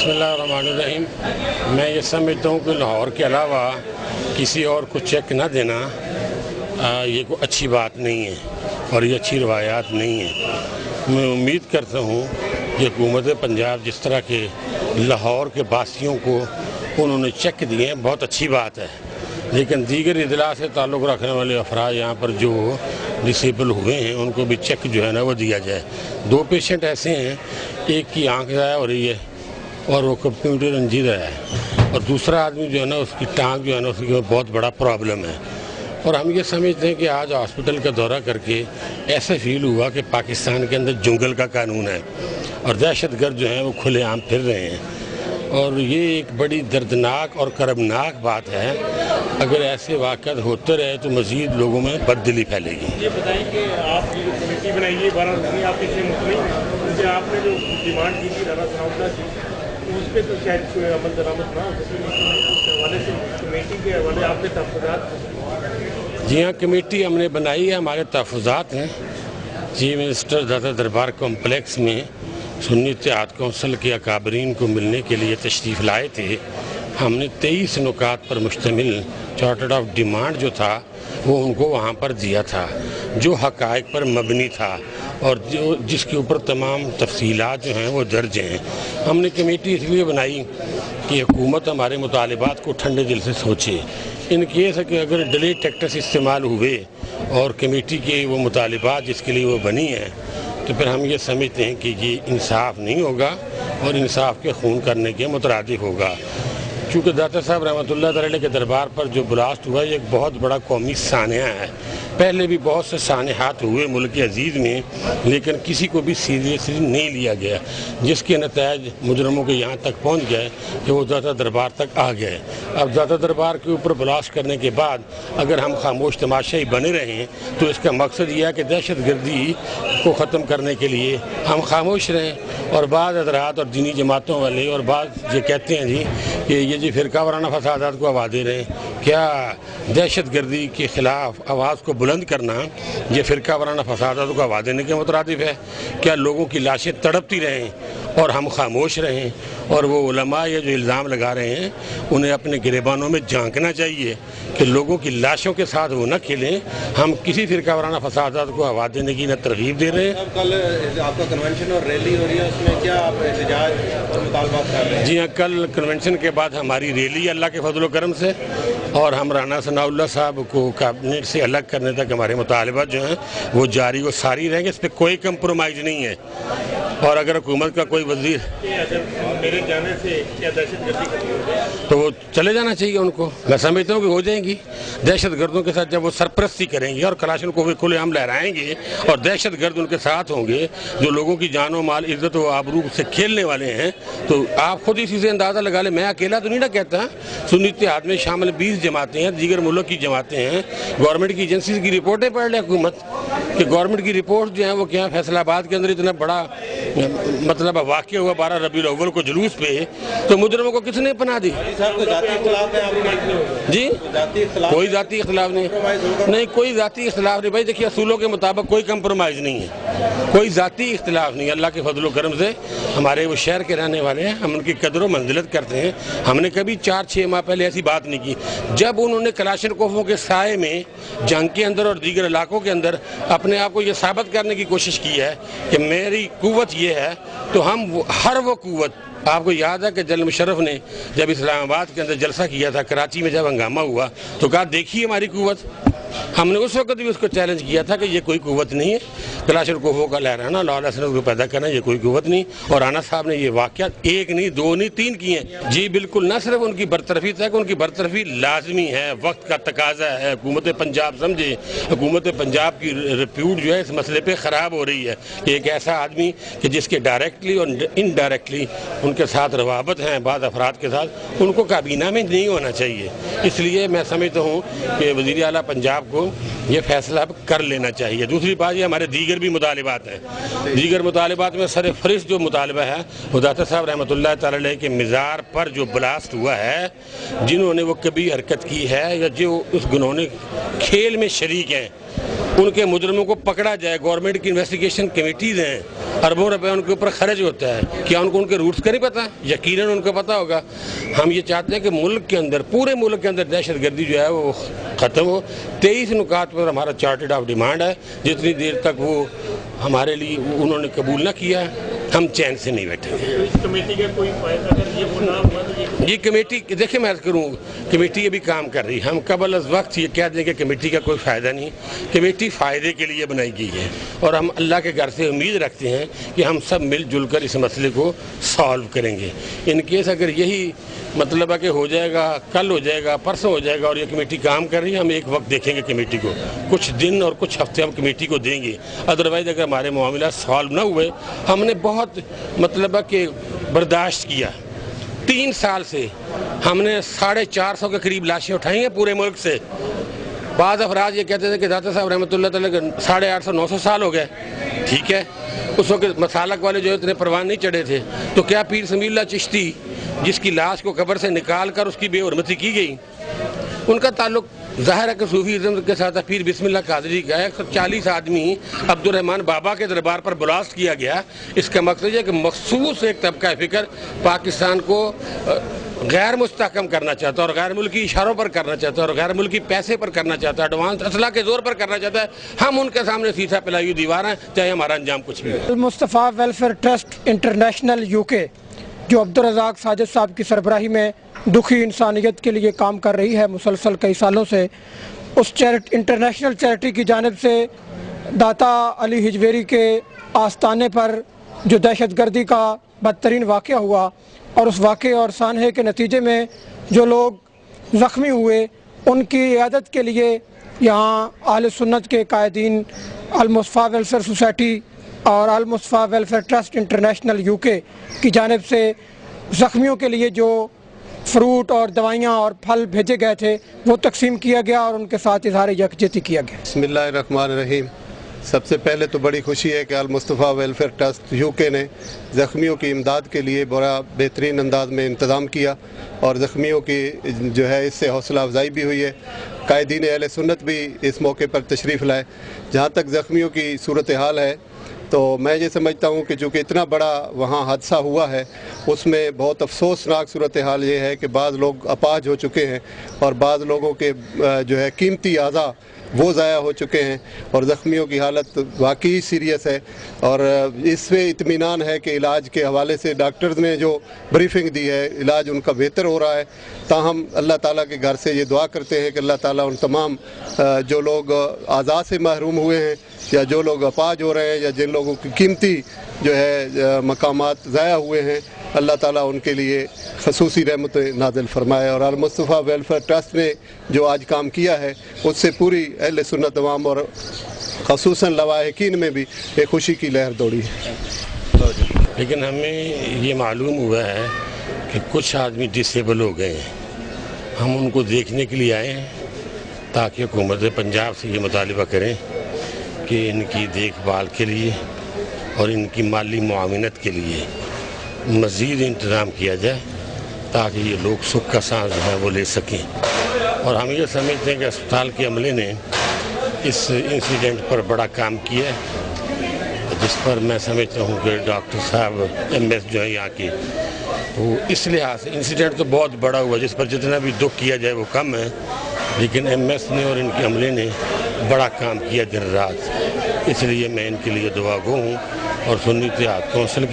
बिस्मिल्लाहिर्रहमानिर्रहीम। मैं ये समझता हूँ कि लाहौर के अलावा किसी और को चेक न देना ये कोई अच्छी बात नहीं है और ये अच्छी रवायात नहीं है। मैं उम्मीद करता हूँ कि हुकूमत पंजाब जिस तरह के लाहौर के बासियों को उन्होंने चेक दिए हैं, बहुत अच्छी बात है, लेकिन दीगर इजला से ताल्लुक़ रखने वाले अफराद यहाँ पर जो डिसेबल हुए हैं उनको भी चेक जो है ना वो दिया जाए। 2 पेशेंट ऐसे हैं, एक की आंख ज़ाया हो रही है और वो कंप्यूटर रंजीदा है, और दूसरा आदमी जो है ना उसकी टांग जो है ना उसकी बहुत बड़ा प्रॉब्लम है। और हम ये समझते हैं कि आज हॉस्पिटल का दौरा करके ऐसा फील हुआ कि पाकिस्तान के अंदर जंगल का कानून है और दहशतगर्द जो हैं वो खुलेआम फिर रहे हैं, और ये एक बड़ी दर्दनाक और कर्मनाक बात है। अगर ऐसे वाक़यात होते रहे तो मज़ीद लोगों में बददिली फैलेगी। ये बताइए कि आपकी जो कमेटी बनाई है 12 रुकनी, आप इससे मुतमईन हैं? जैसे आपने जो डिमांड की थी राना सनाउल्लाह की, उस पर तो शायद कोई अमल दरामद ना हो सके, उस हवाले से कमेटी के हवाले आपके तहफ़्फ़ुज़ात? जी हाँ, कमेटी हमने बनाई है, हमारे तहफ़्फ़ुज़ात हैं। चीफ मिनिस्टर दाता दरबार कॉम्प्लेक्स में सुन्नी इत्तेहाद कौंसिल के अकाबरीन को मिलने के लिए तशरीफ़ लाए थे। हमने 23 नुकात पर मुश्तमिल चार्टर ऑफ डिमांड जो था वो उनको वहाँ पर दिया था, जो हक़ाइक़ पर मबनी था और जो जिसके ऊपर तमाम तफसीलात जो हैं वो दर्ज हैं। हमने कमेटी इसलिए बनाई कि हुकूमत हमारे मुतालिबात को ठंडे दिल से सोचे। इन केस कि अगर डिले टैक्टिक्स इस्तेमाल हुए और कमेटी के वो मुतालिबात जिसके लिए वो बनी है, तो फिर हम ये समझते हैं कि ये इंसाफ नहीं होगा और इंसाफ के खून करने के मुतरादिफ होगा। चूँकि दाता साहब रहमतुल्लाह तआला के दरबार पर जो ब्लास्ट हुआ ये एक बहुत बड़ा कौमी सानिया है। पहले भी बहुत से सानिहात हुए मुल्क अजीज़ में, लेकिन किसी को भी सीरियसली नहीं लिया गया, जिसके नतायज मुजरमों के यहाँ तक पहुँच गए कि वो दाता दरबार तक आ गए। अब दाता दरबार के ऊपर ब्लास्ट करने के बाद अगर हम खामोश तमाशाई बने रहें तो इसका मकसद यह है कि दहशत गर्दी को ख़त्म करने के लिए हम खामोश रहें। और बाद हज़रात और दीनी जमातों वाले और बाद ये कहते हैं जी कि ये जी फ़िरका वाराना फसादात को आवाज़ दे रहे हैं। क्या दहशत गर्दी के ख़िलाफ़ आवाज़ को बुलंद करना ये फ़िरका वाराना फसादात को आवाज़ देने के मुतरादिफ है? क्या लोगों की लाशें तड़पती रहें और हम खामोश रहें? और वो उलमा ये जो इल्ज़ाम लगा रहे हैं उन्हें अपने गिरेबानों में झांकना चाहिए कि लोगों की लाशों के साथ वो न खेलें। हम किसी फ़िरका वाराना फसादात को आवाज़ देने की न तरगीब दे रहे हैं। कल आपका कन्वेंशन और रैली हो रही है, उसमें क्या आप एहतजाज और मुतालबात कर रहे हैं? जी हाँ, कल कन्वेंशन के बाद हमारी रैली अल्लाह के फजल करम से, और हम राना सनाउल्लाह साहब को कैबिनेट से अलग करने तक हमारे मुतालबात जो हैं वो जारी व सारी रहेंगे। इस पर कोई कंप्रोमाइज़ नहीं है। और अगर हुकूमत का कोई वजीर मेरे जाने से क्या दहशतगर्दी तो वो चले जाना चाहिए उनको। मैं समझता हूँ कि हो जाएंगी। दहशत गर्दों के साथ जब वो सरपरस्ती करेंगे और कलाशन को खुलेआम लहराएंगे और दहशत गर्द उनके साथ होंगे जो लोगों की जानो माल इज्जत व आबरू से खेलने वाले हैं, तो आप खुद इसी से अंदाज़ा लगा लें। मैं अकेला तो नहीं ना कहता, सुन्नी इत्तेहाद में शामिल 20 जमातें हैं, दीगर मुल्क की जमातें हैं। गवर्नमेंट की एजेंसीज की रिपोर्टें पढ़ लें हुकूमत कि गवर्नमेंट की रिपोर्ट जो है वो क्या फैसलाबाद के अंदर इतना बड़ा मतलब वाक़या हुआ 12 रबीउल अव्वल को जुलूस पे, तो मुजरमों को किसने पनाह दी? जी कोई ज़ाती इख्तिलाफ नहीं, कोई ज़ाती इख्तिलाफ नहीं भाई। देखिए असूलों के मुताबिक कोई कंप्रोमाइज़ नहीं है, कोई ज़ाती इख्तिलाफ नहीं। अल्लाह के फजल करम से हमारे वो शहर के रहने वाले हैं, हम उनकी कदर व मंजिलत करते हैं। हमने कभी 4-6 माह पहले ऐसी बात नहीं की जब उन्होंने कलाशनकोफों के साए में जंग के अंदर और दीगर इलाकों के अंदर अपने आप को ये साबित करने की कोशिश की है कि मेरी कुव्वत ये है, तो हम हर वो कुव्वत, आपको याद है कि जनरल मुशर्रफ ने जब इस्लामाबाद के अंदर जलसा किया था, कराची में जब हंगामा हुआ तो कहा देखिए हमारी कुव्वत। हमने उस वक्त भी उसको चैलेंज किया था कि ये कोई कुव्वत नहीं है, कलाशनकोफों का लहराना, लॉ लाइसेंस को पैदा करना, ये कोई कुव्वत नहीं। और राना साहब ने ये वाक़या 1 नहीं 2 नहीं 3 किए हैं। जी बिल्कुल, न सिर्फ उनकी बरतरफी तक, उनकी बरतरफी लाजमी है, वक्त का तकाजा है। हुकूमत पंजाब समझे, हुकूमत पंजाब की रिप्यूट जो है इस मसले पर ख़राब हो रही है कि एक ऐसा आदमी कि जिसके डायरेक्टली और इनडायरेक्टली उनके साथ रवाबत हैं बाद अफराद के साथ, उनको काबीना में नहीं होना चाहिए। इसलिए मैं समझता हूँ कि वज़ीर आला पंजाब को ये फैसला अब कर लेना चाहिए। दूसरी बात ये हमारे दीगर भी मुतालिबात हैं। दीगर मुतालिबात में सर फहरिस्त जो मुतालबा है वो दाता साहब रहमतुल्लाह तआला अलैह के मज़ार पर जो ब्लास्ट हुआ है, जिन्होंने वो कभी हरकत की है या जो उस गुनौने खेल में शरीक हैं, उनके मुजरमों को पकड़ा जाए। गवर्नमेंट की इन्वेस्टिगेशन कमेटीज़ हैं अरबों रुपए उनके ऊपर खर्च होता है। क्या उनको उनके रूट्स का नहीं पता? यकीनन उनको पता होगा। हम ये चाहते हैं कि मुल्क के अंदर, पूरे मुल्क के अंदर दहशतगर्दी जो है वो ख़त्म हो। 23 नुकात पर हमारा चार्टेड ऑफ डिमांड है। जितनी देर तक वो हमारे लिए उन्होंने कबूल ना किया है, हम चैन से नहीं बैठेंगे। इस कमेटी का कोई फायदा अगर ये वो ना हुआ तो ये कमेटी, देखिए मैं करूँ, कमेटी अभी काम कर रही है। हम कबल अज़ वक्त ये कह दें कि कमेटी का कोई फ़ायदा नहीं। कमेटी फ़ायदे के लिए बनाई गई है और हम अल्लाह के घर से उम्मीद रखते हैं कि हम सब मिलजुल कर इस मसले को सॉल्व करेंगे। इन केस अगर यही मतलब है कि हो जाएगा, कल हो जाएगा, परसों हो जाएगा और ये कमेटी काम कर रही है, हम एक वक्त देखेंगे कमेटी को, कुछ दिन और कुछ हफ्ते हम कमेटी को देंगे। अदरवाइज़ अगर हमारे मामला सॉल्व ना हुए, हमने बहुत मतलब है कि बर्दाश्त किया। 3 साल से हमने 450 के करीब लाशें उठाई हैं पूरे मुल्क से। बाद अफराज ये कहते थे कि दाता साहब रहमतुल्लाह तआला के 850-900 साल हो गए। ठीक है, उस वक्त मसालक वाले जो इतने परवान नहीं चढ़े थे, तो क्या पीर समीउल्लाह चिश्ती जिसकी लाश को कब्र से निकाल कर उसकी बेहुरमती की गई, उनका ताल्लुक ज़ाहिर है कि सूफीज़्म के साथ पीर बिस्मिल्लाह कादरी का 140 आदमी अब्दुर्रहमान बाबा के दरबार पर ब्लास्ट किया गया। इसका मकसद है कि मखसूस एक तबका फ़िक्र पाकिस्तान को गैर मुस्तहकम करना चाहता है और गैर मुल्की इशारों पर करना चाहता है और गैर मुल्की पैसे पर करना चाहता है, एडवांस असला के ज़ोर पर करना चाहता है। हम उनके सामने सीधा पिलाई दीवार हैं, चाहे हमारा अंजाम कुछ भी हो। Mustafa welfare trust international UK जो अब्दुल रज़ाक साजिद साहब की सरबराही में दुखी इंसानियत के लिए काम कर रही है मुसलसल कई सालों से, उस इंटरनेशनल चैरिटी की जानिब से दाता अली हिजवेरी के आस्ताने पर जो दहशतगर्दी का बदतरीन वाक़या हुआ और उस वाक़े और सानहे के नतीजे में जो लोग ज़ख्मी हुए, उनकी इयादत के लिए यहाँ अहले सुन्नत के कायदीन अल मुस्तफ़ा वेलफेयर सोसाइटी और Al Mustafa welfare trust international UK की जानिब से ज़ख्मियों के लिए जो फ्रूट और दवाइयाँ और फल भेजे गए थे वो तकसीम किया गया और उनके साथ इज़हार यकजहती किया गया। बिस्मिल्लाहिर्रहमानिर्रहीम। सबसे पहले तो बड़ी खुशी है कि अल मुस्तफ़ा वेलफेयर ट्रस्ट यूके ने ज़ख्मियों की इमदाद के लिए बड़ा बेहतरीन अंदाज में इंतज़ाम किया और ज़ख्मियों की जो है इससे हौसला अफजाई भी हुई है। कायदीन अहले सुन्नत भी इस मौके पर तशरीफ़ लाए। जहाँ तक ज़ख्मियों की सूरत हाल है तो मैं ये समझता हूँ कि चूँकि इतना बड़ा वहाँ हादसा हुआ है, उसमें बहुत अफसोसनाक सूरत हाल ये है कि बाज़ लोग अपाज हो चुके हैं और बाज़ लोगों के जो है कीमती आज़ा वो ज़ाया हो चुके हैं और ज़ख्मियों की हालत वाकई सीरियस है। और इसमें इत्मीनान है कि इलाज के हवाले से डॉक्टर्स ने जो ब्रीफिंग दी है, इलाज उनका बेहतर हो रहा है। ताहम अल्लाह ताला के घर से ये दुआ करते हैं कि अल्लाह ताला उन तमाम जो लोग आज़ा से महरूम हुए हैं या जो लोग अपाज हो रहे हैं या जिन लोगों की कीमती जो है मकामात ज़ाया हुए हैं, अल्लाह ताला उनके लिए खसूसी रहमत नाज़िल फरमाए। और अल मुस्तफ़ा वेलफेयर ट्रस्ट ने जो आज काम किया है उससे पूरी अहले सुन्नत अवाम और खसूसन लवाहिकीन में भी एक खुशी की लहर दौड़ी है। लेकिन हमें ये मालूम हुआ है कि कुछ आदमी डिसेबल हो गए हैं। हम उनको देखने के लिए आए हैं ताकि हुकूमत पंजाब से ये मुतालिबा करें कि इनकी देखभाल के लिए और इनकी माली मुआविनत के लिए मज़ीद इंतज़ाम किया जाए ताकि ये लोग सुख का सांस जो है वो ले सकें। और हम ये समझते हैं कि अस्पताल के अमले ने इस इंसिडेंट पर बड़ा काम किया है, जिस पर मैं समझता हूँ कि डॉक्टर साहब MS जो है यहाँ के, वो इस लिहाज से इंसिडेंट तो बहुत बड़ा हुआ जिस पर जितना भी दुख किया जाए वो कम है, लेकिन MS ने और इनके अमले ने बड़ा काम किया दिन रात। इसलिए मैं इनके लिए दुआ गो हूँ और सुन्नी इत्तेहाद कौंसिल